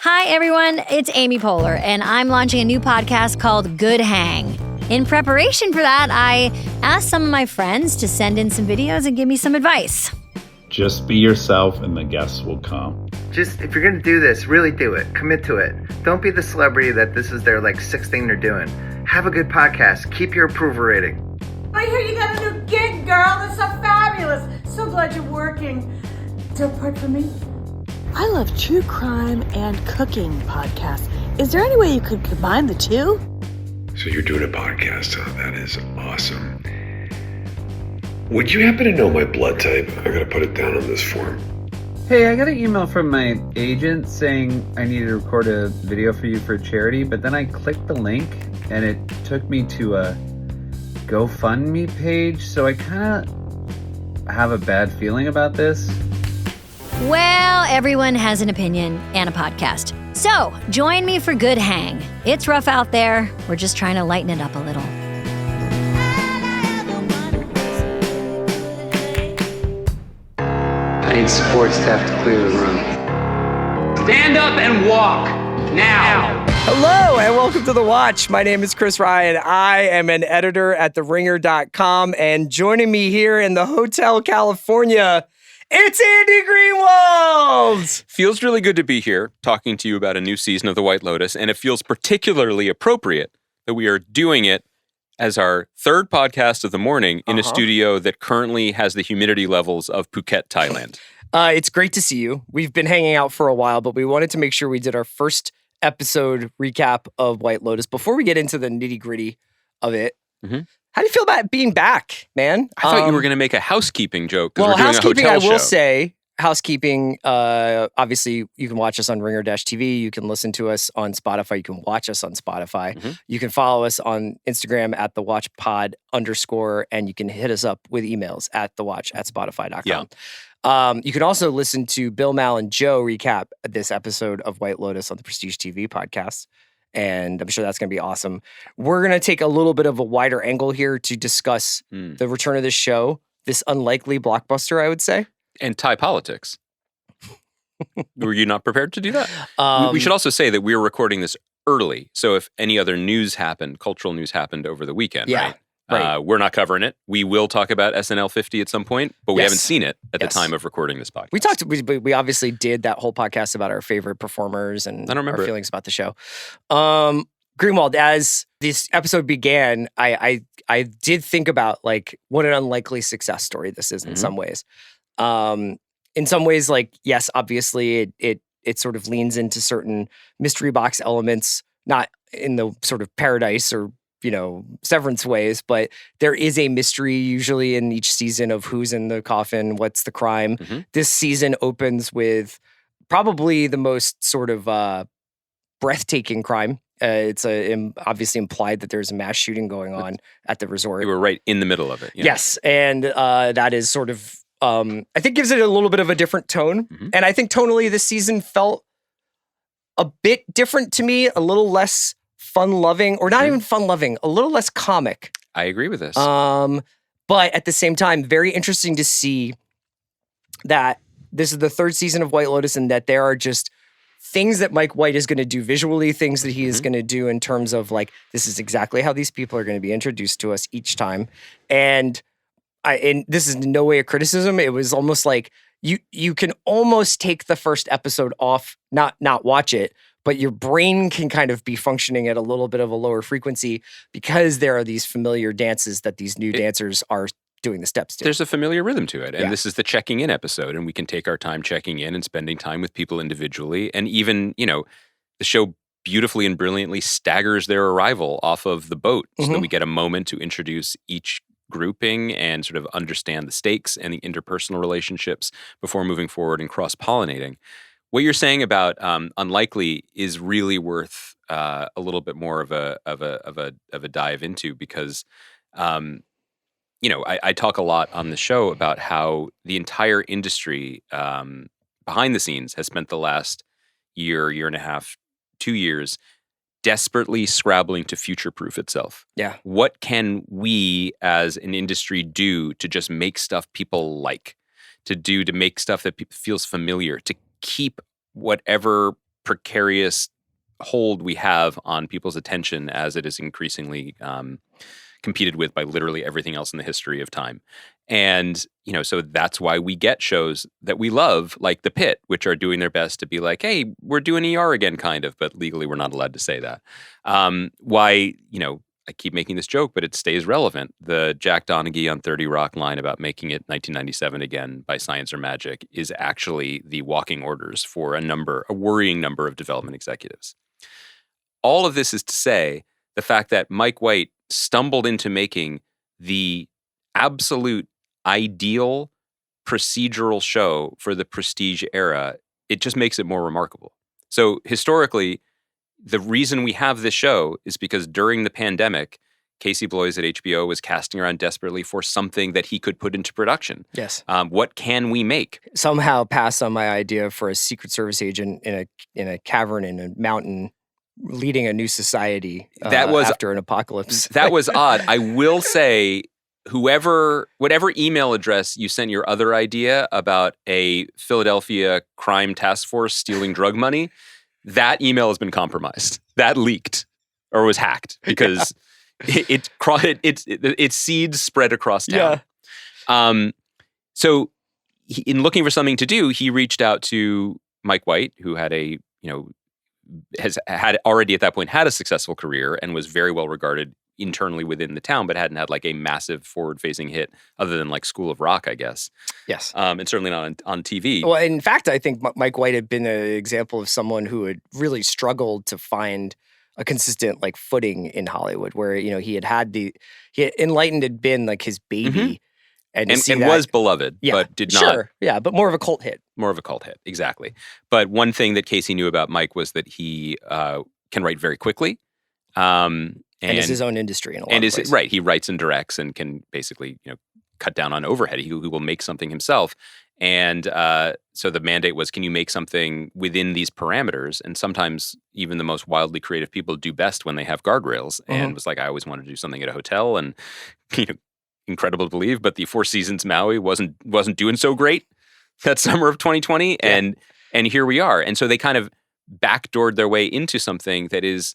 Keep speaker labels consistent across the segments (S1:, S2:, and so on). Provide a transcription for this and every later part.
S1: Hi, everyone. It's Amy Poehler, and I'm launching a new podcast called Good Hang. In preparation for that, I asked some of my friends to send in some videos and give me some advice.
S2: Just be yourself and the guests will come.
S3: Just, if you're going to do this, really do it. Commit to it. Don't be the celebrity that this is their, sixth thing they're doing. Have a good podcast. Keep your approval rating.
S4: I hear you got a new gig, girl. That's so fabulous. So glad you're working. Do part for me?
S5: I love true crime and cooking podcasts. Is there any way you could combine the two?
S6: So you're doing a podcast, huh? That is awesome. Would you happen to know my blood type? I gotta put it down on this form.
S7: Hey, I got an email from my agent saying I needed to record a video for you for charity, but then I clicked the link and it took me to a GoFundMe page, so I kind of have a bad feeling about this.
S1: Well, everyone has an opinion and a podcast. So join me for Good Hang. It's rough out there. We're just trying to lighten it up a little.
S8: I need support staff to clear the room.
S9: Stand up and walk now.
S10: Hello and welcome to The Watch. My name is Chris Ryan. I am an editor at TheRinger.com, and joining me here in the Hotel California, it's Andy Greenwald!
S11: Feels really good to be here talking to you about a new season of The White Lotus, and it feels particularly appropriate that we are doing it as our third podcast of the morning in a studio that currently has the humidity levels of Phuket, Thailand.
S10: It's great to see you. We've been hanging out for a while, but we wanted to make sure we did our first episode recap of White Lotus before we get into the nitty-gritty of it.
S11: Mm-hmm.
S10: How do you feel about being back, man?
S11: I thought you were going to make a housekeeping joke because
S10: well,
S11: we're doing
S10: housekeeping,
S11: a hotel
S10: I will
S11: show.
S10: say, housekeeping, obviously, you can watch us on Ringer-TV. You can listen to us on Spotify. You can watch us on Spotify.
S11: Mm-hmm.
S10: You can follow us on Instagram at @thewatchpod_, and you can hit us up with emails at thewatch@spotify.com.
S11: Yeah.
S10: You can also listen to Bill, Mal, and Joe recap this episode of White Lotus on the Prestige TV podcast. And I'm sure that's going to be awesome. We're going to take a little bit of a wider angle here to discuss the return of this show, this unlikely blockbuster, I would say.
S11: And Thai politics. Were you not prepared to do that? We should also say that we're recording this early. So if any other news happened, cultural news happened over the weekend, right? We're not covering it. We will talk about SNL 50 at some point, but we haven't seen it at the time of recording this podcast.
S10: We obviously did that whole podcast about our favorite performers and our feelings about the show. Greenwald, as this episode began, I did think about what an unlikely success story this is in some ways. In some ways, yes, obviously it sort of leans into certain mystery box elements, not in the sort of Paradise or Severance ways, but there is a mystery usually in each season of who's in the coffin, what's the crime.
S11: Mm-hmm.
S10: This season opens with probably the most sort of breathtaking crime. It's obviously implied that there's a mass shooting going on at the resort.
S11: We were right in the middle of it. Yeah.
S10: Yes, and that is sort of, I think gives it a little bit of a different tone.
S11: Mm-hmm.
S10: And I think tonally this season felt a bit different to me, a little less fun-loving, or not even fun-loving, a little less comic.
S11: I agree with this.
S10: But at the same time, very interesting to see that this is the third season of White Lotus and that there are just things that Mike White is going to do visually, things that he is going to do in terms of this is exactly how these people are going to be introduced to us each time. And this is in no way a criticism. It was almost like you can almost take the first episode off, not watch it, but your brain can kind of be functioning at a little bit of a lower frequency because there are these familiar dances that these new dancers are doing the steps to.
S11: There's a familiar rhythm to it. And this is the checking in episode, and we can take our time checking in and spending time with people individually. And even, the show beautifully and brilliantly staggers their arrival off of the boat so that we get a moment to introduce each grouping and sort of understand the stakes and the interpersonal relationships before moving forward and cross-pollinating. What you're saying about unlikely is really worth a little bit more of a dive into because, I talk a lot on the show about how the entire industry behind the scenes has spent the last year and a half, 2 years desperately scrabbling to future-proof itself.
S10: Yeah.
S11: What can we as an industry do to just make stuff people like, to make stuff that feels familiar, to keep whatever precarious hold we have on people's attention as it is increasingly competed with by literally everything else in the history of time. And, so that's why we get shows that we love, like The Pit, which are doing their best to be like, hey, we're doing ER again, kind of, but legally we're not allowed to say that. Why, I keep making this joke, but it stays relevant. The Jack Donaghy on 30 Rock line about making it 1997 again by science or magic is actually the walking orders for a worrying number of development executives. All of this is to say the fact that Mike White stumbled into making the absolute ideal procedural show for the Prestige era, it just makes it more remarkable. So historically, the reason we have this show is because during the pandemic, Casey Bloys at HBO was casting around desperately for something that he could put into production.
S10: Yes.
S11: What can we make?
S10: Somehow passed on my idea for a Secret Service agent in a cavern in a mountain leading a new society after an apocalypse.
S11: That was odd. I will say, whatever email address you sent your other idea about a Philadelphia crime task force stealing drug money, that email has been compromised. That leaked or was hacked because its seeds spread across town. Yeah. So in looking for something to do, he reached out to Mike White, who had has had already at that point had a successful career and was very well regarded internally within the town, but hadn't had like a massive forward-facing hit other than like School of Rock, I guess.
S10: Yes.
S11: And certainly not on TV.
S10: Well, in fact, I think Mike White had been an example of someone who had really struggled to find a consistent like footing in Hollywood, where, Enlightened had been like his baby.
S11: Mm-hmm. And was beloved, but did not.
S10: Sure, yeah, but more of a cult hit.
S11: More of a cult hit, exactly. But one thing that Casey knew about Mike was that he can write very quickly. And
S10: is his own industry in a lot of ways.
S11: Right, he writes and directs and can basically cut down on overhead. He will make something himself. And so the mandate was, can you make something within these parameters? And sometimes even the most wildly creative people do best when they have guardrails. Mm-hmm. And it was like, I always wanted to do something at a hotel, and incredible to believe, but the Four Seasons Maui wasn't doing so great that summer of 2020, and here we are. And so they kind of backdoored their way into something that is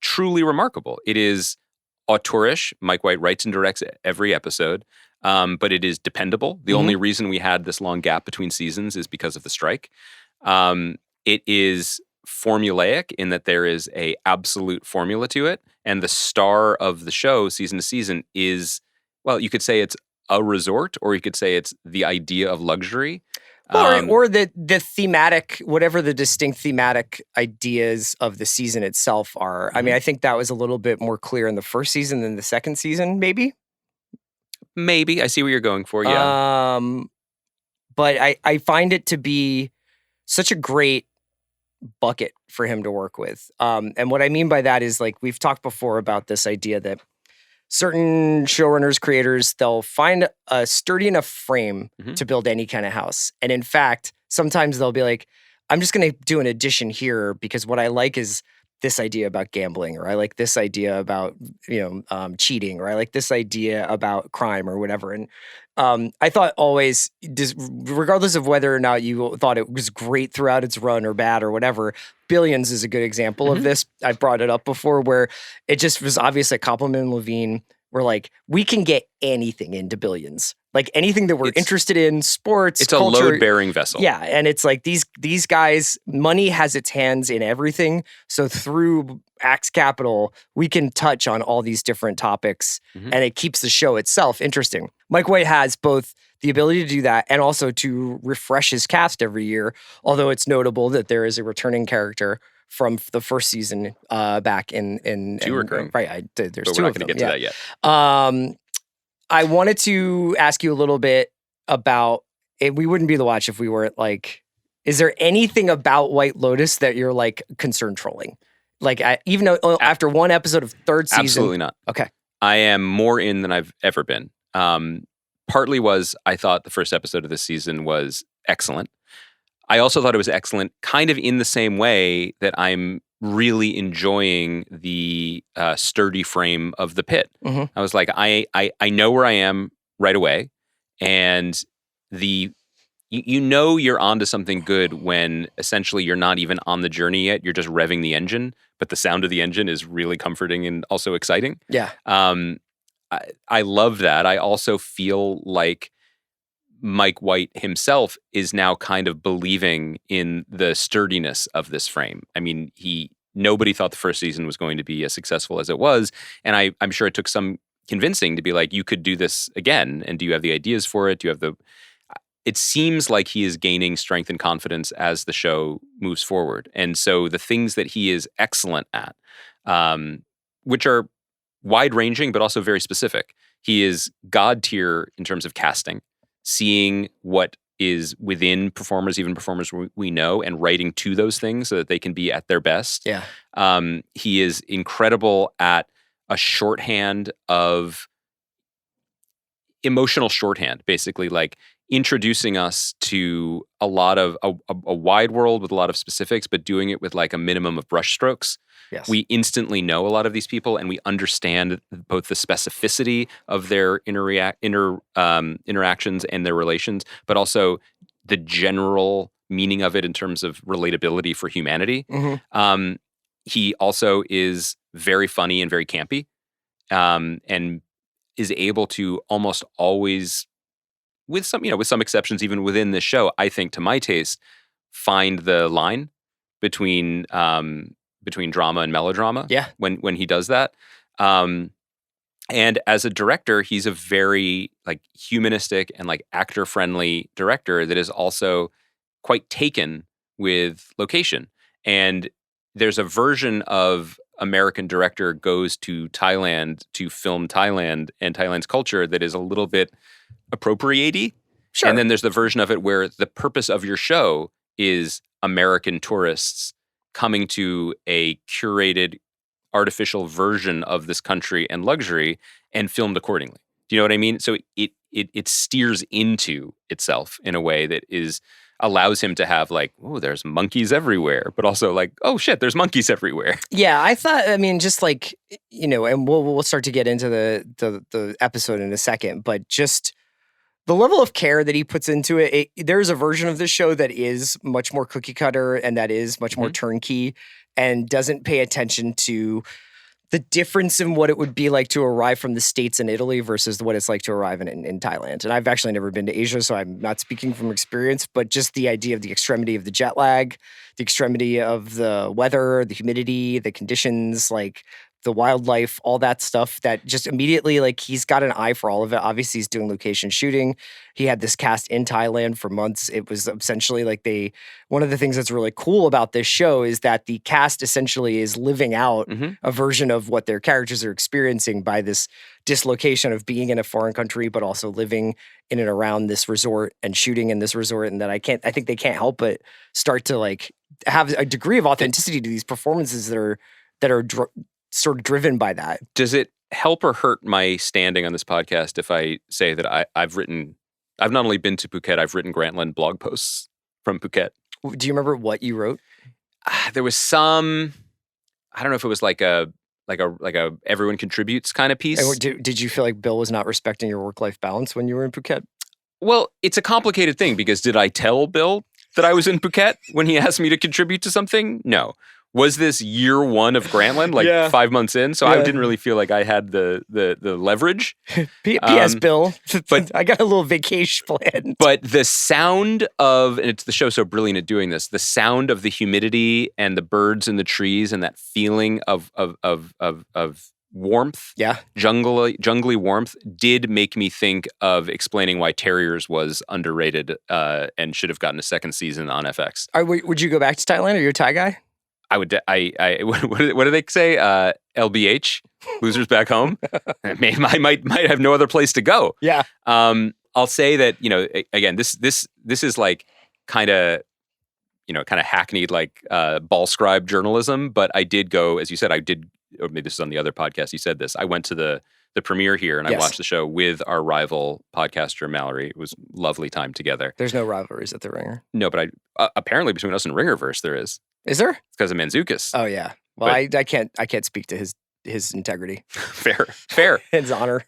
S11: truly remarkable. It is auteurish. Mike White writes and directs every episode, but it is dependable. The only reason we had this long gap between seasons is because of the strike. It is formulaic in that there is a absolute formula to it, and the star of the show season to season is, well, you could say it's a resort, or you could say it's the idea of luxury.
S10: Or the thematic, whatever the distinct thematic ideas of the season itself are. Mm-hmm. I mean, I think that was a little bit more clear in the first season than the second season, maybe?
S11: Maybe. I see what you're going for, yeah.
S10: But I find it to be such a great bucket for him to work with. And what I mean by that is, like, we've talked before about this idea that certain showrunners, creators, they'll find a sturdy enough frame to build any kind of house. And in fact, sometimes they'll be like, I'm just going to do an addition here because what I like is this idea about gambling, or I like this idea about, cheating, or I like this idea about crime or whatever. And I thought always, regardless of whether or not you thought it was great throughout its run or bad or whatever, Billions is a good example of this. I've brought it up before, where it just was obvious that Koppelman and Levine were like, we can get anything into Billions. Like anything that we're interested in, sports,
S11: it's
S10: culture,
S11: a load-bearing vessel.
S10: Yeah, and it's like these guys, money has its hands in everything. So through Axe Capital, we can touch on all these different topics, and it keeps the show itself interesting. Mike White has both the ability to do that and also to refresh his cast every year, although it's notable that there is a returning character from the first season back in
S11: two recurring.
S10: Right, there's
S11: but
S10: two
S11: we're
S10: of
S11: not
S10: them.
S11: going to get to that yet.
S10: I wanted to ask you a little bit about, we wouldn't be the watch if we weren't like, is there anything about White Lotus that you're like concerned trolling? Like, even though after one episode of third season?
S11: Absolutely not.
S10: Okay.
S11: I am more in than I've ever been. Partly was I thought the first episode of this season was excellent. I also thought it was excellent kind of in the same way that I'm really enjoying the sturdy frame of The Pit. I was like, I know where I am right away, and the you know you're onto something good when essentially you're not even on the journey yet. You're just revving the engine, but the sound of the engine is really comforting and also exciting.
S10: Yeah.
S11: I love that. I also feel like Mike White himself is now kind of believing in the sturdiness of this frame. I mean, nobody thought the first season was going to be as successful as it was, and I'm sure it took some convincing to be like, you could do this again, and do you have the ideas for it? Do you have the... It seems like he is gaining strength and confidence as the show moves forward. And so the things that he is excellent at, which are wide-ranging but also very specific. He is God tier in terms of casting, seeing what is within performers, even performers we know, and writing to those things so that they can be at their best.
S10: Yeah.
S11: He is incredible at a shorthand of emotional shorthand, basically, like introducing us to a lot of a wide world with a lot of specifics, but doing it with like a minimum of brushstrokes.
S10: Yes.
S11: We instantly know a lot of these people, and we understand both the specificity of their interactions and their relations, but also the general meaning of it in terms of relatability for humanity.
S10: Mm-hmm.
S11: He also is very funny and very campy, and is able to almost always, with some exceptions, even within this show, I think, to my taste, find the line between drama and melodrama.
S10: Yeah.
S11: When he does that. And as a director, he's a very like humanistic and like actor friendly director that is also quite taken with location. And there's a version of American director goes to Thailand to film Thailand and Thailand's culture that is a little bit appropriate-y.
S10: Sure.
S11: And then there's the version of it where the purpose of your show is American tourists coming to a curated artificial version of this country and luxury and filmed accordingly. Do you know what I mean? So it steers into itself in a way that allows him to have like, oh, there's monkeys everywhere, but also like, oh shit, there's monkeys everywhere.
S10: Yeah, I thought, I mean, just like, and we'll start to get into the episode in a second, but just the level of care that he puts into it, there's a version of this show that is much more cookie cutter and that is much more turnkey and doesn't pay attention to the difference in what it would be like to arrive from the States and Italy versus what it's like to arrive in Thailand. And I've actually never been to Asia, so I'm not speaking from experience, but just the idea of the extremity of the jet lag, the extremity of the weather, the humidity, the conditions, like the wildlife, all that stuff that just immediately, like, he's got an eye for all of it. Obviously, he's doing location shooting. He had this cast in Thailand for months. It was essentially like one of the things that's really cool about this show is that the cast essentially is living out a version of what their characters are experiencing by this dislocation of being in a foreign country, but also living in and around this resort and shooting in this resort. And that I think they can't help but start to like have a degree of authenticity to these performances that are sort of driven by that.
S11: Does it help or hurt my standing on this podcast if I say that I've not only been to Phuket, I've written Grantland blog posts from Phuket?
S10: Do you remember what you wrote?
S11: There was some, I don't know if it was like a everyone contributes kind of piece.
S10: Did you feel like Bill was not respecting your work-life balance when you were in Phuket?
S11: Well, it's a complicated thing because did I tell Bill that I was in Phuket when he asked me to contribute to something? No. Was this year one of Grantland, like 5 months in? So I didn't really feel like I had the leverage.
S10: P.S. Bill, but I got a little vacation planned.
S11: But the sound of, and it's the show so brilliant at doing this, the sound of the humidity and the birds in the trees and that feeling of warmth, jungly warmth, did make me think of Explaining Why Terriers was underrated and should have gotten a second season on FX.
S10: Would you go back to Thailand? Are you a Thai guy?
S11: I would. What do they say? LBH, losers back home. I might have no other place to go.
S10: Yeah.
S11: I'll say that again, this is like kind of hackneyed like ball scribe journalism. But I did go, as you said, or maybe this is on the other podcast. You said this. I went to the premiere here and I watched the show with our rival podcaster Mallory. It was a lovely time together.
S10: There's no rivalries at the Ringer.
S11: No, but apparently between us and Ringerverse there is.
S10: Is there?
S11: It's because of Manzukis.
S10: Oh yeah. Well, but, I can't speak to his integrity.
S11: Fair.
S10: His honor.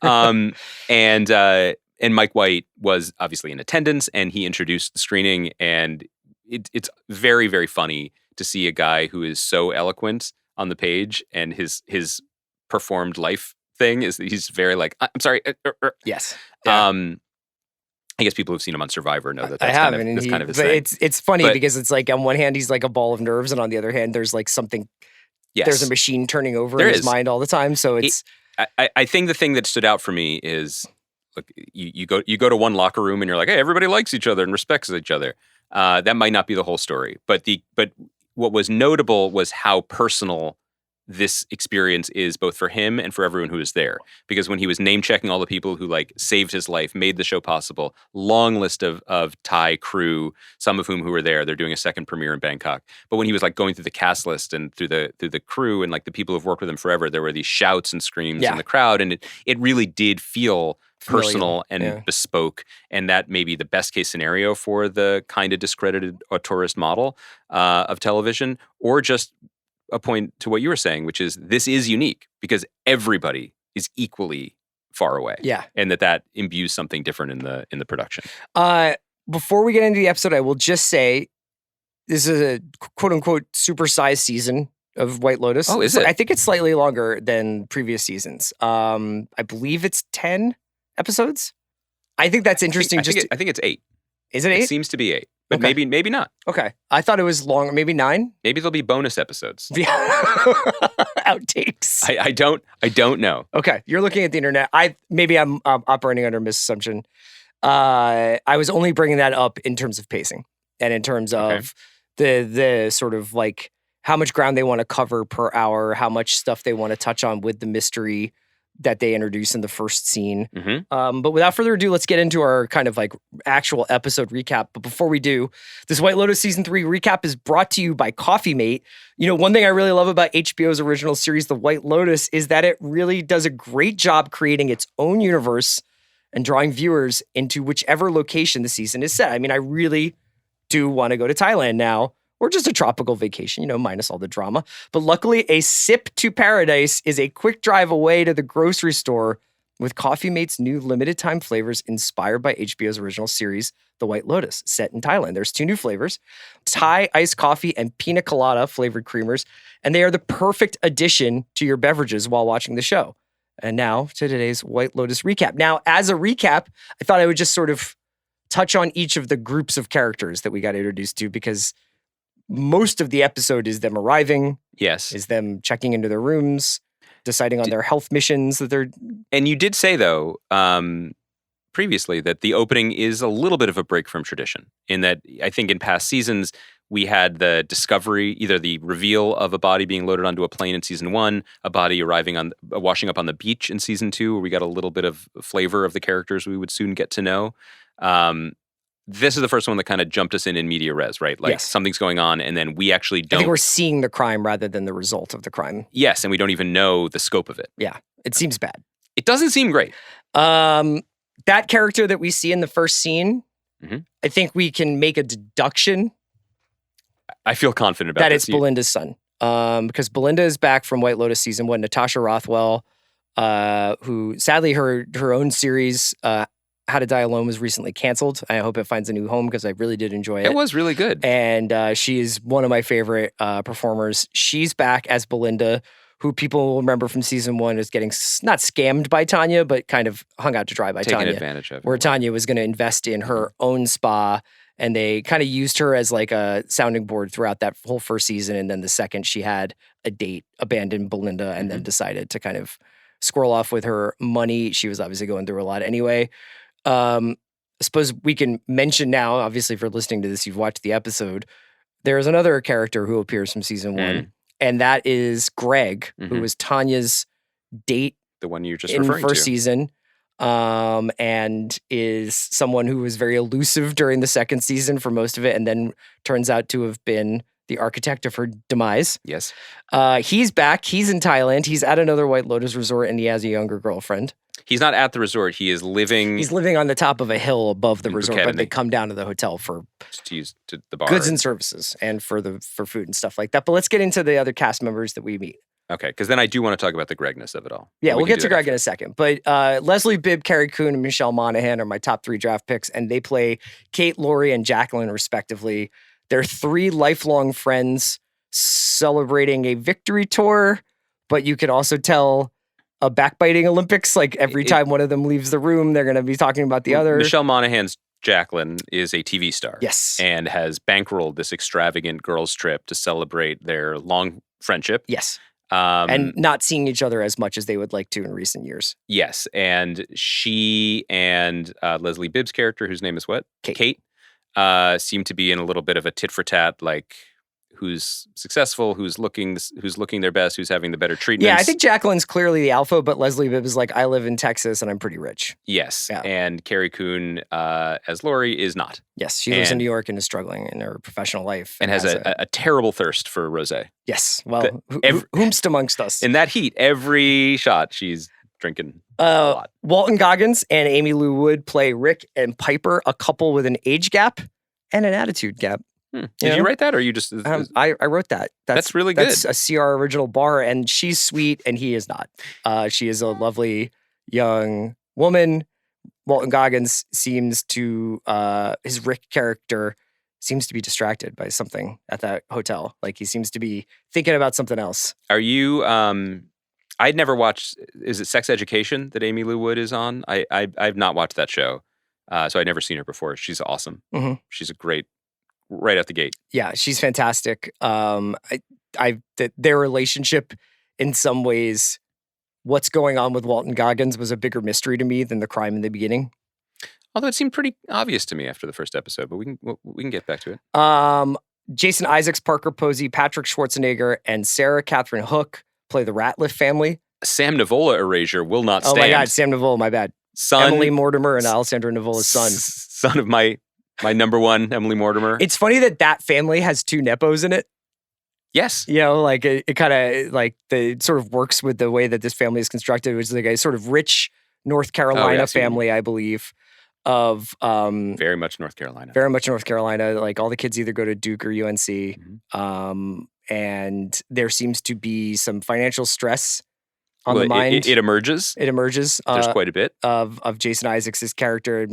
S11: Mike White was obviously in attendance, and he introduced the screening, and it's very, very funny to see a guy who is so eloquent on the page, and his performed life thing is that he's very like, I'm sorry.
S10: Yes. Yeah.
S11: I guess people who've seen him on Survivor know that
S10: I
S11: that's
S10: haven't.
S11: kind of his thing.
S10: It's funny because it's like on one hand he's like a ball of nerves, and on the other hand there's like something.
S11: Yes.
S10: There's a machine turning over in his mind all the time. So it's.
S11: I think the thing that stood out for me is, look, you go to one locker room and you're like, hey, everybody likes each other and respects each other. That might not be the whole story, but what was notable was how personal this experience is, both for him and for everyone who was there. Because when he was name checking all the people who like saved his life, made the show possible, long list of Thai crew, some of whom who were there. They're doing a second premiere in Bangkok. But when he was like going through the cast list and through the crew and like the people who've worked with him forever, there were these shouts and screams in the crowd, and it really did feel personal and bespoke, and that may be the best case scenario for the kind of discredited auteurist model of television, or just a point to what you were saying, which is this is unique because everybody is equally far away.
S10: Yeah.
S11: And that imbues something different in the production.
S10: Before we get into the episode, I will just say this is a quote unquote supersized season of White Lotus.
S11: Oh, is it?
S10: I think it's slightly longer than previous seasons. I believe it's 10 episodes. I think that's interesting.
S11: I think it's 8.
S10: Is it 8?
S11: It seems to be 8. But maybe not.
S10: Okay. I thought it was longer. Maybe 9?
S11: Maybe there'll be bonus episodes.
S10: Outtakes.
S11: I don't know.
S10: Okay. You're looking at the internet. I'm operating under a misassumption. I was only bringing that up in terms of pacing and in terms of the sort of like how much ground they want to cover per hour, how much stuff they want to touch on with the mystery that they introduce in the first scene.
S11: Mm-hmm.
S10: But without further ado, let's get into our kind of like actual episode recap. But before we do, this White Lotus Season 3 recap is brought to you by Coffee Mate. You know, one thing I really love about HBO's original series, The White Lotus, is that it really does a great job creating its own universe and drawing viewers into whichever location the season is set. I mean, I really do want to go to Thailand now, or just a tropical vacation, you know, minus all the drama. But luckily, a sip to paradise is a quick drive away to the grocery store with Coffee Mate's new limited time flavors inspired by HBO's original series, The White Lotus, set in Thailand. There's 2 new flavors, Thai iced coffee and pina colada flavored creamers, and they are the perfect addition to your beverages while watching the show. And now to today's White Lotus recap. Now, as a recap, I thought I would just sort of touch on each of the groups of characters that we got introduced to, because most of the episode is them arriving.
S11: Yes.
S10: Is them checking into their rooms, deciding on their health missions that they're...
S11: And you did say, though, previously that the opening is a little bit of a break from tradition, in that I think in past seasons, we had the discovery, either the reveal of a body being loaded onto a plane in season 1, a body washing up on the beach in season 2, where we got a little bit of flavor of the characters we would soon get to know. This is the first one that kind of jumped us in media res, right? Like something's going on, and then we actually don't...
S10: I think we're seeing the crime rather than the result of the crime.
S11: Yes, and we don't even know the scope of it.
S10: Yeah, it seems bad.
S11: It doesn't seem great.
S10: That character that we see in the first scene, I think we can make a deduction.
S11: I feel confident about
S10: that
S11: this.
S10: It's Belinda's son. Because Belinda is back from White Lotus season 1. Natasha Rothwell, who sadly her own series... How to Die Alone was recently canceled. I hope it finds a new home because I really did enjoy it.
S11: It was really good.
S10: And she is one of my favorite performers. She's back as Belinda, who people will remember from season 1 as getting not scammed by Tanya, but kind of hung out to dry by Tanya.
S11: Taking advantage of it.
S10: Where Tanya was going to invest in her own spa, and they kind of used her as like a sounding board throughout that whole first season. And then the second she had a date, abandoned Belinda, and then decided to kind of squirrel off with her money. She was obviously going through a lot anyway. I suppose we can mention now, obviously, if you're listening to this, you've watched the episode. There's another character who appears from season 1, and that is Greg, who was Tanya's date.
S11: The one you're just
S10: in
S11: referring to.
S10: In the first season, and is someone who was very elusive during the second season for most of it, and then turns out to have been the architect of her demise.
S11: Yes.
S10: He's back. He's in Thailand. He's at another White Lotus resort, and he has a younger girlfriend.
S11: He's not at the resort. He is living...
S10: He's living on the top of a hill above the resort, but they come down to the hotel for
S11: to use to the bar.
S10: Goods and services and for food and stuff like that. But let's get into the other cast members that we meet.
S11: Okay, because then I do want to talk about the Gregness of it all.
S10: Yeah,
S11: But we
S10: we'll
S11: can
S10: get
S11: do
S10: to
S11: that
S10: Greg in a second. But Leslie Bibb, Carrie Coon, and Michelle Monaghan are my top 3 draft picks, and they play Kate, Lori, and Jacqueline, respectively. They're 3 lifelong friends celebrating a victory tour, but you could also tell a backbiting Olympics. Like every time one of them leaves the room, they're going to be talking about the other.
S11: Michelle Monaghan's Jacqueline is a TV star.
S10: Yes.
S11: And has bankrolled this extravagant girls' trip to celebrate their long friendship.
S10: Yes. And not seeing each other as much as they would like to in recent years.
S11: Yes. And she and Leslie Bibb's character, whose name is what? Kate. Seem to be in a little bit of a tit for tat, like who's successful, who's looking their best, who's having the better treatments.
S10: Yeah, I think Jacqueline's clearly the alpha, but Leslie Bibb is like, I live in Texas and I'm pretty rich.
S11: Yes.
S10: Yeah.
S11: And Carrie Coon as Lori is not.
S10: Yes, she lives in New York and is struggling in her professional life.
S11: And has a terrible thirst for rosé.
S10: Yes. Well, whomst amongst us?
S11: In that heat, every shot she's drinking a lot.
S10: Walton Goggins and Amy Lou Wood play Rick and Piper, a couple with an age gap and an attitude gap.
S11: Did you write that, or you just?
S10: I wrote that.
S11: That's really good.
S10: That's a CR original bar, and she's sweet, and he is not. She is a lovely young woman. Walton Goggins seems to his Rick character seems to be distracted by something at that hotel. Like he seems to be thinking about something else.
S11: Are you? I'd never watched. Is it Sex Education that Amy Lou Wood is on? I've not watched that show, so I'd never seen her before. She's awesome.
S10: Mm-hmm.
S11: She's a great. Right out the gate.
S10: Yeah, she's fantastic. Their relationship, in some ways, what's going on with Walton Goggins was a bigger mystery to me than the crime in the beginning.
S11: Although it seemed pretty obvious to me after the first episode, but we can get back to it.
S10: Jason Isaacs, Parker Posey, Patrick Schwarzenegger, and Sarah Catherine Hook play the Ratliff family.
S11: Sam Nivola erasure will not stand.
S10: Oh my God, Sam Nivola, my bad. Emily Mortimer and Alessandra Nivola's son.
S11: Son of my number one, Emily Mortimer.
S10: It's funny that family has 2 Nepos in it.
S11: Yes.
S10: You know, like it kind of like it sort of works with the way that this family is constructed, which is like a sort of rich North Carolina family, I believe, of
S11: very much North Carolina.
S10: Very much North Carolina. Like all the kids either go to Duke or UNC. Mm-hmm. And there seems to be some financial stress on the mind.
S11: It emerges.
S10: It emerges.
S11: There's quite a bit
S10: of Jason Isaacs' character.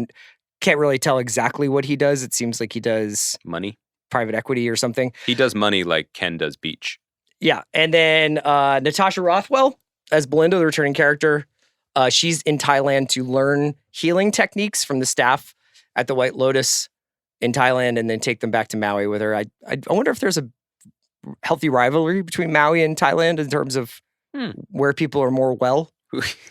S10: Can't really tell exactly what he does. It seems like he does
S11: money,
S10: private equity or something.
S11: He does money like Ken does beach.
S10: Yeah. And then Natasha Rothwell as Belinda, the returning character. She's in Thailand to learn healing techniques from the staff at the White Lotus in Thailand and then take them back to Maui with her. I wonder if there's a healthy rivalry between Maui and Thailand in terms of where people are more well.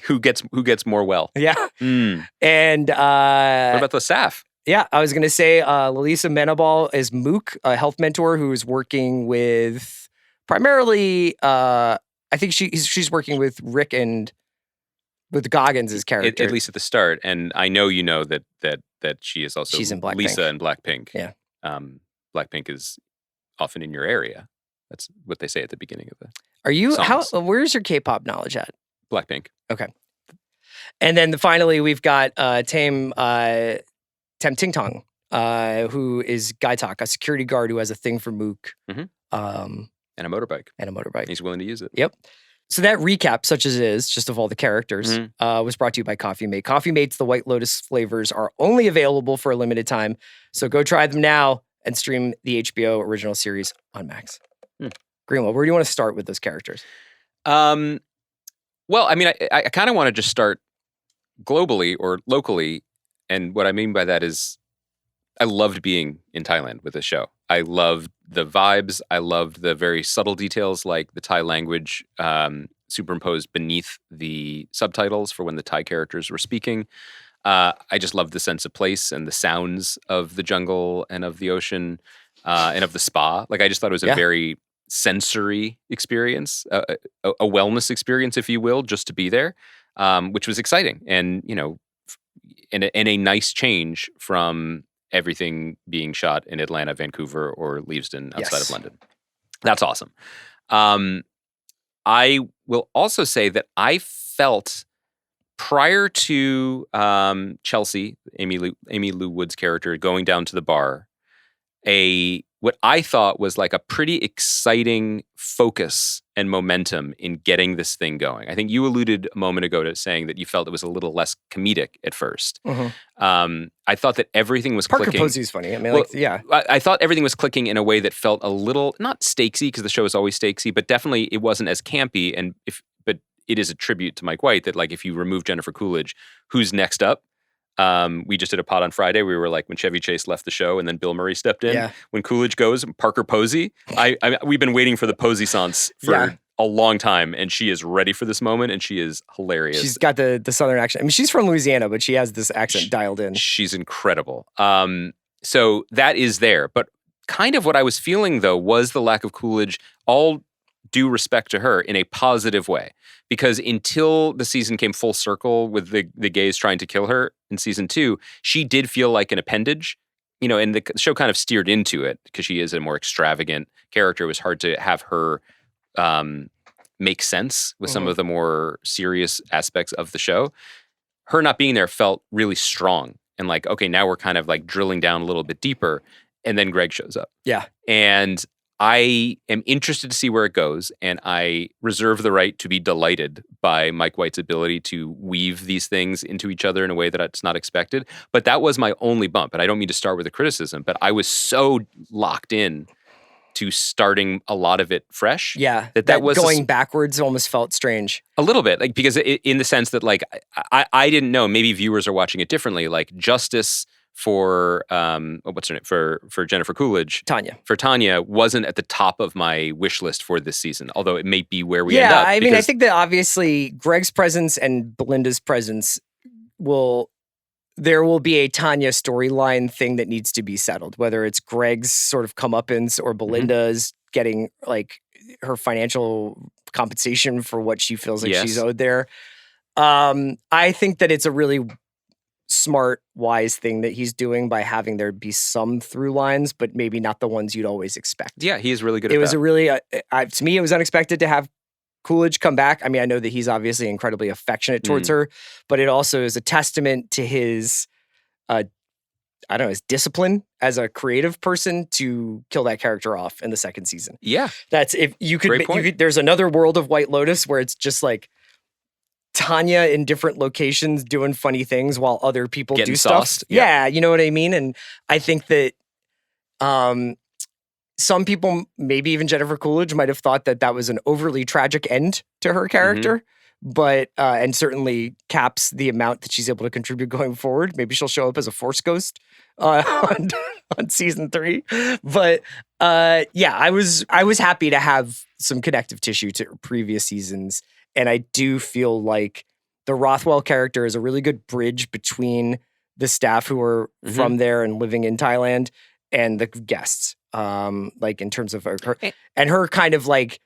S11: Who gets more well?
S10: Yeah. And
S11: what about the staff?
S10: Yeah, I was going to say Lalisa Menabal is Mook, a health mentor who is working with primarily, I think she's working with Rick and with Goggins' character.
S11: At least at the start. And I know you know that she is also
S10: she's in Blackpink.
S11: Lisa in Blackpink.
S10: Yeah.
S11: Blackpink is often in your area. That's what they say at the beginning of the
S10: Are you,
S11: songs.
S10: where's your K-pop knowledge at?
S11: Blackpink.
S10: Okay. And then finally, we've got Tam Tingtong, who is Gaitak, a security guard who has a thing for Mook.
S11: Mm-hmm. And a motorbike. He's willing to use it.
S10: Yep. So that recap, such as it is, just of all the characters, was brought to you by Coffee Mate. Coffee Mate's The White Lotus flavors are only available for a limited time. So go try them now and stream the HBO original series on Max. Greenwald, where do you want to start with those characters?
S11: Well, I mean, I kind of want to just start globally or locally. And what I mean by that is I loved being in Thailand with this show. I loved the vibes. I loved the very subtle details like the Thai language superimposed beneath the subtitles for when the Thai characters were speaking. I just loved the sense of place and the sounds of the jungle and of the ocean and of the spa. Like I just thought it was a very sensory experience, a wellness experience, if you will, just to be there, which was exciting. And, you know, and a nice change from everything being shot in Atlanta, Vancouver, or Leavesden outside of London. That's awesome. I will also say that I felt prior to Chelsea, Amy Lou Wood's character, going down to the bar, what I thought was like a pretty exciting focus and momentum in getting this thing going. I think you alluded a moment ago to saying that you felt it was a little less comedic at first. I thought that everything was
S10: Parker
S11: clicking.
S10: Posey's funny. I mean,
S11: Well,
S10: yeah.
S11: I thought everything was clicking in a way that felt a little, not stakesy, because the show is always stakesy, but definitely it wasn't as campy. But it is a tribute to Mike White that, like, if you remove Jennifer Coolidge, who's next up? We just did a pod on Friday. We were like, when Chevy Chase left the show and then Bill Murray stepped in.
S10: Yeah.
S11: When Coolidge goes, Parker Posey. We've been waiting for the Posey-sance for a long time, and she is ready for this moment, and she is hilarious.
S10: She's got the Southern accent. I mean, she's from Louisiana, but she has this accent dialed in.
S11: She's incredible. So that is there. But kind of what I was feeling, though, was the lack of Coolidge, all due respect to her, in a positive way. Because until the season came full circle with the gays trying to kill her in season 2, she did feel like an appendage. You know, and the show kind of steered into it because she is a more extravagant character. It was hard to have her make sense with some of the more serious aspects of the show. Her not being there felt really strong. And like, okay, now we're kind of like drilling down a little bit deeper. And then Greg shows up.
S10: Yeah.
S11: And I am interested to see where it goes, and I reserve the right to be delighted by Mike White's ability to weave these things into each other in a way that it's not expected. But that was my only bump, and I don't mean to start with a criticism, but I was so locked in to starting a lot of it fresh.
S10: Yeah,
S11: that was
S10: going backwards almost felt strange.
S11: A little bit, like, because in the sense that, like, I didn't know, maybe viewers are watching it differently, like justice for what's her name, for Jennifer Coolidge, Tanya wasn't at the top of my wish list for this season, although it may be where we end up.
S10: I mean, I think that obviously Greg's presence and Belinda's presence there will be a Tanya storyline thing that needs to be settled, whether it's Greg's sort of comeuppance or Belinda's getting like her financial compensation for what she feels like she's owed there. I think that it's a really smart, wise thing that he's doing by having there be some through lines, but maybe not the ones you'd always expect.
S11: Yeah, he is really good at that.
S10: It was a really, to me, it was unexpected to have Coolidge come back. I mean, I know that he's obviously incredibly affectionate towards her, but it also is a testament to his, his discipline as a creative person to kill that character off in the second season.
S11: Yeah.
S10: That's, if you could, there's another world of White Lotus where it's just like, Tanya in different locations doing funny things while other people
S11: getting
S10: do
S11: sauced.
S10: stuff. Yeah, you know what I mean? And I think that some people, maybe even Jennifer Coolidge, might have thought that that was an overly tragic end to her character, but and certainly caps the amount that she's able to contribute going forward. Maybe she'll show up as a Force ghost on season 3. But I was happy to have some connective tissue to previous seasons. And I do feel like the Rothwell character is a really good bridge between the staff who are from there and living in Thailand and the guests. Like in terms of her and her kind of like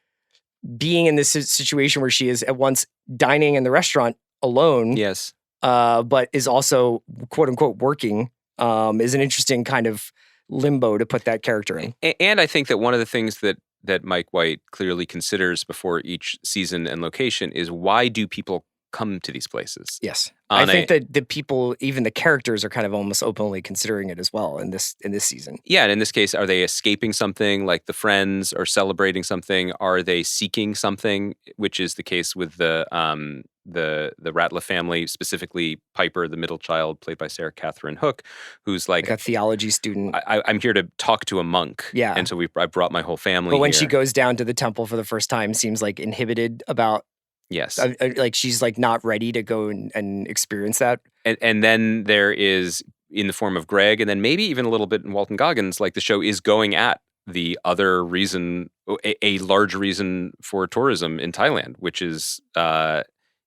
S10: being in this situation where she is at once dining in the restaurant alone.
S11: Yes.
S10: But is also quote unquote working is an interesting kind of limbo to put that character in.
S11: And I think that one of the things that Mike White clearly considers before each season and location is, why do people come to these places?
S10: Yes. I think that the people, even the characters, are kind of almost openly considering it as well in this season.
S11: Yeah, and in this case, are they escaping something like the friends, or celebrating something? Are they seeking something, which is the case with the Ratliff family, specifically Piper, the middle child, played by Sarah Catherine Hook, who's like
S10: a theology student.
S11: I'm here to talk to a monk.
S10: Yeah.
S11: And so I brought my whole family.
S10: But when
S11: here.
S10: she goes down to the temple for the first time, seems like inhibited about.
S11: Yes.
S10: Like she's like not ready to go and experience that.
S11: And then there is, in the form of Greg, and then maybe even a little bit in Walton Goggins, like the show is going at the other reason, a large reason for tourism in Thailand, which is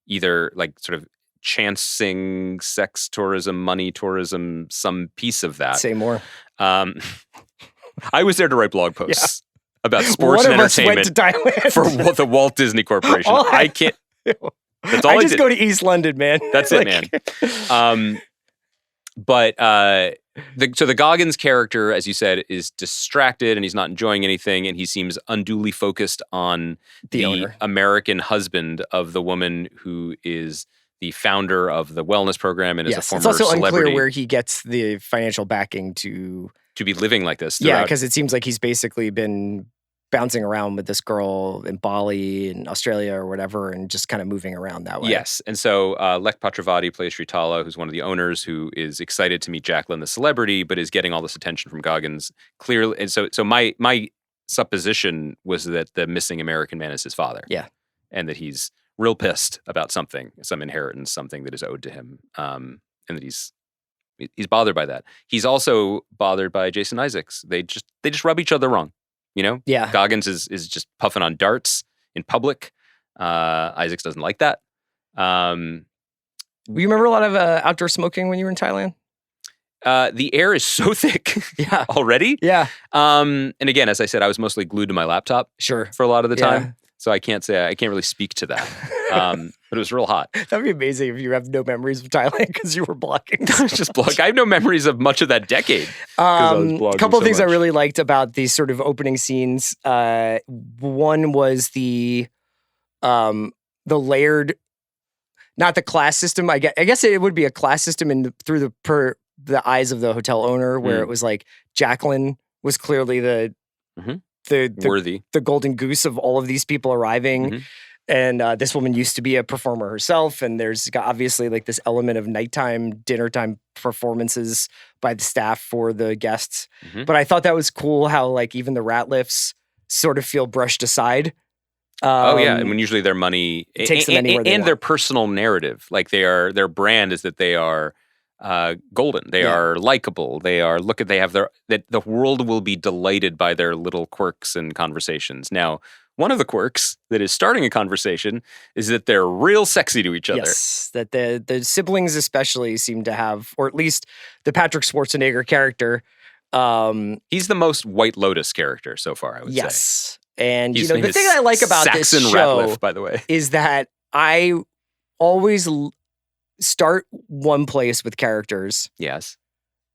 S11: either like sort of chancing sex tourism, money tourism, some piece of that.
S10: Say more.
S11: I was there to write blog posts. About sports and entertainment for the Walt Disney Corporation. I can't. That's all I
S10: just go to East London, man.
S11: That's it, man. But so the Goggins character, as you said, is distracted and he's not enjoying anything, and he seems unduly focused on the American husband of the woman who is the founder of the wellness program and is a former celebrity.
S10: It's also unclear where he gets the financial backing to
S11: be living like this throughout.
S10: Yeah, because it seems like he's basically been bouncing around with this girl in Bali and Australia or whatever, and just kind of moving around that way.
S11: Yes. And so Lech Patravati plays Sritala, who's one of the owners, who is excited to meet Jacqueline, the celebrity, but is getting all this attention from Goggins. Clearly. And so my supposition was that the missing American man is his father.
S10: Yeah.
S11: And that he's real pissed about something, some inheritance, something that is owed to him. And that he's bothered by that. He's also bothered by Jason Isaacs. They just rub each other wrong. You know?
S10: Yeah.
S11: Goggins is just puffing on darts in public. Isaacs doesn't like that.
S10: You remember a lot of outdoor smoking when you were in Thailand?
S11: The air is so thick already.
S10: Yeah.
S11: And again, as I said, I was mostly glued to my laptop
S10: for
S11: a lot of the time.
S10: Yeah.
S11: So I can't really speak to that. But it was real hot.
S10: That'd be amazing if you have no memories of Thailand because you were blocking.
S11: I was just blocking. I have no memories of much of that decade.
S10: A couple of things I really liked about these sort of opening scenes. One was the layered, not the class system. I guess it would be a class system through the eyes of the hotel owner, where it was like Jacqueline was clearly the golden goose of all of these people arriving.
S11: Mm-hmm.
S10: And this woman used to be a performer herself. And there's obviously like this element of nighttime, dinner time performances by the staff for the guests.
S11: Mm-hmm.
S10: But I thought that was cool how like even the rat lifts sort of feel brushed aside.
S11: And when usually their money
S10: takes them anywhere they
S11: and
S10: want.
S11: their personal narrative, like their brand is that they are golden. They are likable. They have that the world will be delighted by their little quirks and conversations. Now, one of the quirks that is starting a conversation is that they're real sexy to each other.
S10: Yes, that the siblings especially seem to have, or at least the Patrick Schwarzenegger character.
S11: He's the most White Lotus character so far, I would say.
S10: Yes. And the thing I like about this
S11: Saxon
S10: show,
S11: Ratliff, by the way,
S10: is that I always start one place with characters.
S11: Yes.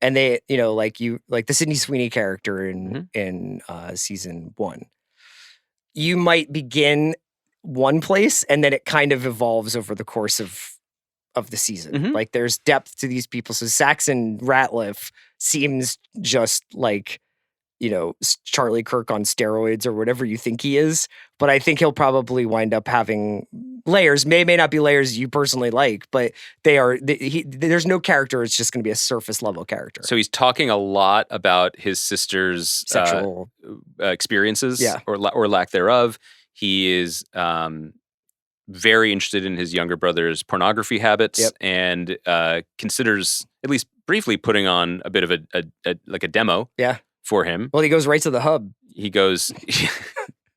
S10: And they, like the Sydney Sweeney character in season 1. You might begin one place and then it kind of evolves over the course of the season.
S11: Mm-hmm.
S10: Like there's depth to these people. So Saxon Ratliff seems just like, Charlie Kirk on steroids or whatever you think he is. But I think he'll probably wind up having layers. May not be layers you personally like, but there's no character. It's just going to be a surface level character.
S11: So he's talking a lot about his sister's
S10: sexual
S11: experiences, or lack thereof. He is very interested in his younger brother's pornography habits, and considers, at least briefly, putting on a bit of a demo.
S10: Yeah.
S11: For him.
S10: Well, he goes right to the hub.
S11: He goes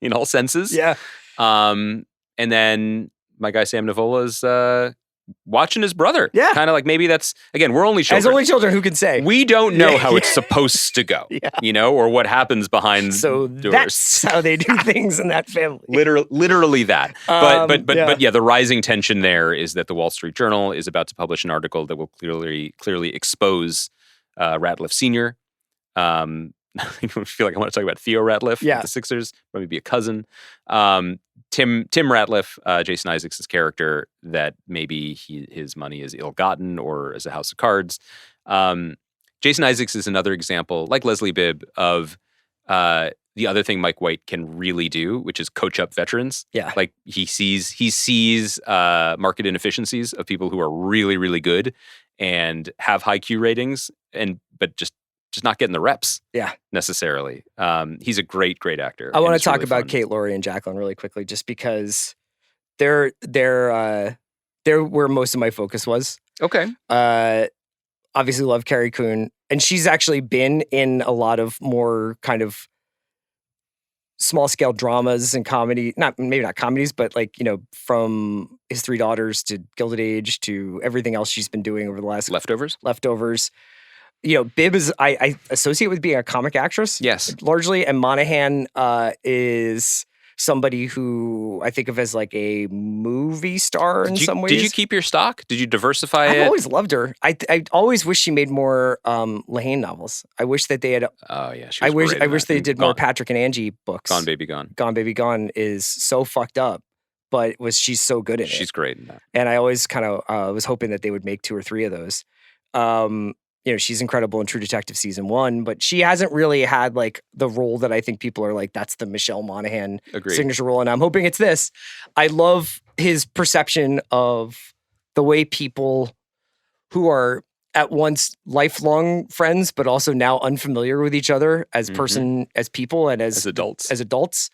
S11: in all senses.
S10: Yeah.
S11: And then my guy Sam Nivola's watching his brother.
S10: Yeah.
S11: Kind of like, maybe that's, again, we're only children.
S10: As only children, who can say?
S11: We don't know how it's supposed to go, or what happens behind doors.
S10: That's how they do things in that family.
S11: Literally that. But the rising tension there is that the Wall Street Journal is about to publish an article that will clearly expose Ratliff Sr. I feel like I want to talk about Theo Ratliff of the Sixers, probably be a cousin. Tim Ratliff, Jason Isaacs' character, that maybe his money is ill-gotten or as a house of cards. Jason Isaacs is another example, like Leslie Bibb, of the other thing Mike White can really do, which is coach up veterans.
S10: Yeah.
S11: Like he sees market inefficiencies of people who are really, really good and have high Q ratings, but just not getting the reps necessarily. He's a great actor.
S10: I want to talk about Kate, Laurie, and Jacqueline really quickly, just because they're where most of my focus was.
S11: Okay.
S10: Obviously love Carrie Coon, and she's actually been in a lot of more kind of small scale dramas and comedy, maybe not comedies, but like, from His Three Daughters to Gilded Age to everything else she's been doing over the last Leftovers. Bibb is, I associate with being a comic actress.
S11: Yes.
S10: Largely. And Monahan is somebody who I think of as like a movie star in some ways.
S11: Did you keep your stock? Did you diversify it?
S10: I've always loved her. I always wish she made more Lehane novels. I wish that they had.
S11: Oh yeah, she was
S10: I wish they did more Patrick and Angie books.
S11: Gone Baby Gone.
S10: Gone Baby Gone is so fucked up, but she's so good in it.
S11: She's great in that.
S10: And I always kind of was hoping that they would make 2 or 3 of those. she's incredible in True Detective season 1, but she hasn't really had like the role that I think people are like, that's the Michelle Monaghan signature role. And I'm hoping it's this. I love his perception of the way people who are at once lifelong friends, but also now unfamiliar with each other as as people and as adults,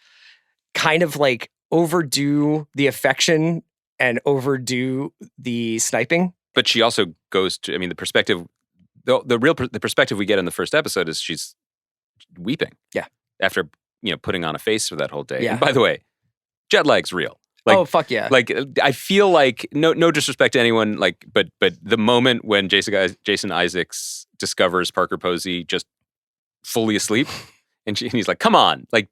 S10: kind of like overdo the affection and overdo the sniping.
S11: But she also goes to, the perspective, the perspective we get in the first episode is she's weeping.
S10: Yeah.
S11: After, putting on a face for that whole day.
S10: Yeah.
S11: And by the way, jet lag's real.
S10: Oh, fuck yeah.
S11: Like, I feel like, no disrespect to anyone, like, but the moment when Jason Isaacs discovers Parker Posey just fully asleep, and he's like, come on. Like,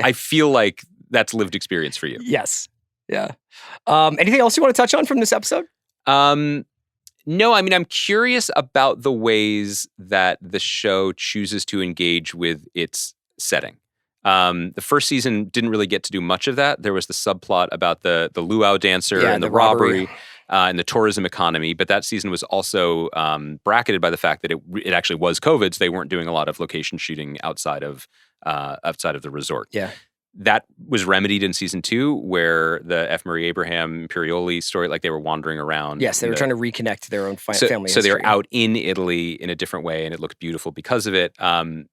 S11: I feel like that's lived experience for you.
S10: Yes. Yeah. Anything else you want to touch on from this episode?
S11: No, I'm curious about the ways that the show chooses to engage with its setting. The first season didn't really get to do much of that. There was the subplot about the luau dancer and the robbery and the tourism economy. But that season was also bracketed by the fact that it actually was COVID, so they weren't doing a lot of location shooting outside of the resort.
S10: Yeah.
S11: That was remedied in season 2, where the F. Murray Abraham Imperioli story, like they were wandering around.
S10: Yes, they were trying to reconnect to their own family
S11: So
S10: history.
S11: they were out in Italy in a different way, and it looked beautiful because of it.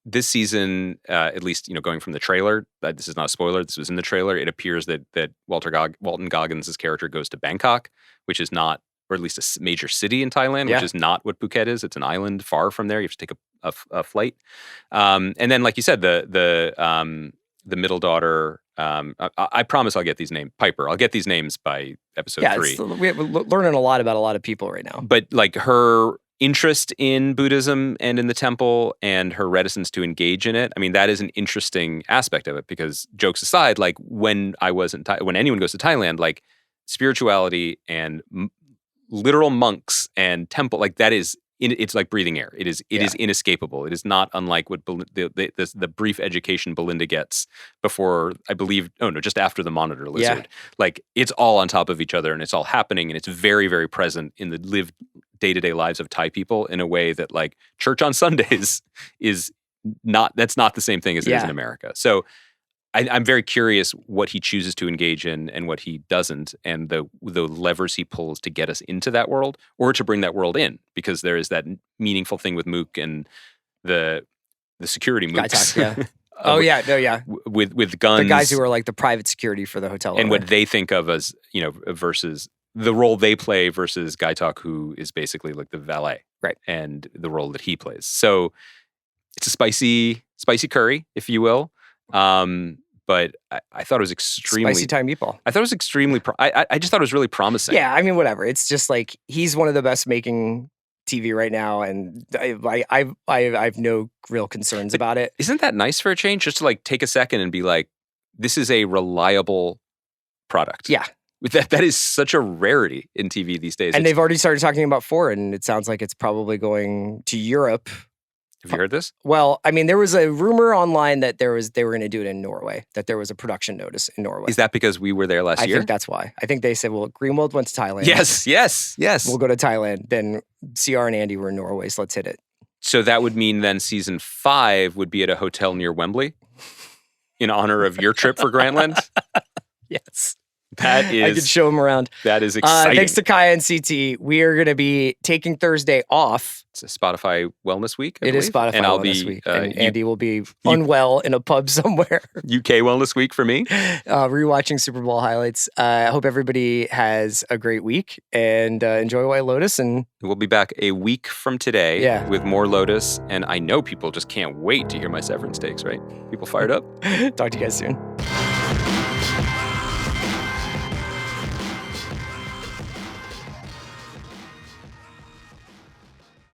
S11: This season, at least, going from the trailer, this is not a spoiler, this was in the trailer, it appears that Walton Goggins' character goes to Bangkok, which is not, or at least a major city in Thailand, which is not what Phuket is. It's an island far from there. You have to take a flight. And then, like you said, the middle daughter, I promise I'll get these names. Piper, I'll get these names by episode 3.
S10: We're learning a lot about a lot of people right now.
S11: But like her interest in Buddhism and in the temple and her reticence to engage in it, that is an interesting aspect of it, because jokes aside, like when anyone goes to Thailand, like spirituality and literal monks and temple, like that is, it's like breathing air. It is inescapable. It is not unlike what the brief education Belinda gets before, I believe, just after the Monitor Lizard.
S10: Yeah.
S11: Like, it's all on top of each other, and it's all happening, and it's very, very present in the lived day-to-day lives of Thai people in a way that, like, church on Sundays that's not the same thing as it is in America. So I'm very curious what he chooses to engage in and what he doesn't, and the levers he pulls to get us into that world or to bring that world in, because there is that meaningful thing with Mook and the security mooks. With guns.
S10: The guys who are like the private security for the hotel.
S11: And what they think of as, versus the role they play versus Guy Talk, who is basically like the valet.
S10: Right.
S11: And the role that he plays. So it's a spicy curry, if you will. But I thought it was extremely
S10: spicy Thai meatball.
S11: I thought it was extremely. I just thought it was really promising.
S10: Yeah, whatever. It's just like he's one of the best making TV right now, and I have no real concerns about it.
S11: Isn't that nice for a change? Just to like take a second and be like, this is a reliable product.
S10: Yeah.
S11: That is such a rarity in TV these days.
S10: And they've already started talking about foreign. It sounds like it's probably going to Europe.
S11: Have you heard this?
S10: Well, there was a rumor online that they were going to do it in Norway, that there was a production notice in Norway.
S11: Is that because we were there last year?
S10: I think that's why. I think they said, well, Greenwald went to Thailand.
S11: Yes.
S10: We'll go to Thailand. Then CR and Andy were in Norway, so let's hit it.
S11: So that would mean then season 5 would be at a hotel near Wembley in honor of your trip for Grantland?
S10: Yes.
S11: That is...
S10: I could show them around.
S11: That is exciting.
S10: Thanks to Kaya and CT, we are going to be taking Thursday off.
S11: It's a Spotify Wellness Week, I
S10: believe. It is Spotify
S11: and
S10: Wellness Week. And Andy will be unwell in a pub somewhere.
S11: UK Wellness Week for me.
S10: Rewatching Super Bowl highlights. I hope everybody has a great week and enjoy White Lotus. And
S11: we'll be back a week from today with more Lotus. And I know people just can't wait to hear my severance takes, right? People fired up.
S10: Talk to you guys soon.